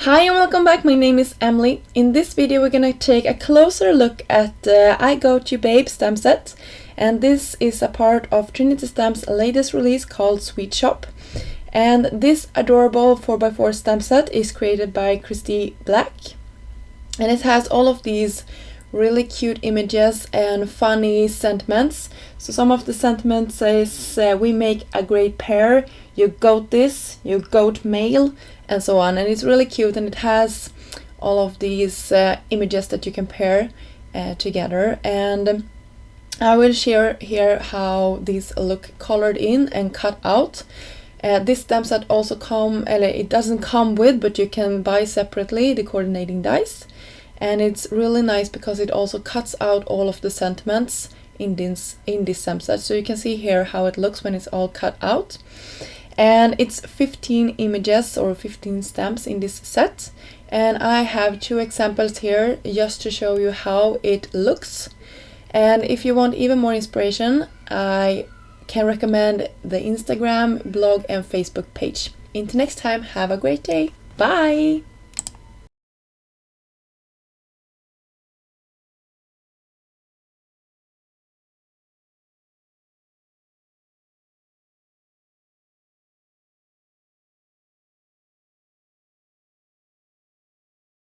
Hi and welcome back, my name is Emily. In this video we're gonna take a closer look at the I Got You Babe stamp set, and this is a part of Trinity Stamp's latest release called Sweet Shop. And this adorable 4x4 stamp set is created by Christie Black, and it has all of these really cute images and funny sentiments. So some of the sentiments says we make a great pair, you goat this, you goat male, and so on. And it's really cute, and it has all of these images that you can pair together. And I will share here how these look colored in and cut out. This stamp set also it doesn't come with, but you can buy separately the coordinating dies. And it's really nice because it also cuts out all of the sentiments in this stamp set. So you can see here how it looks when it's all cut out. And it's 15 images or 15 stamps in this set. And I have 2 examples here just to show you how it looks. And if you want even more inspiration, I can recommend the Instagram, blog and Facebook page. Until next time, have a great day. Bye!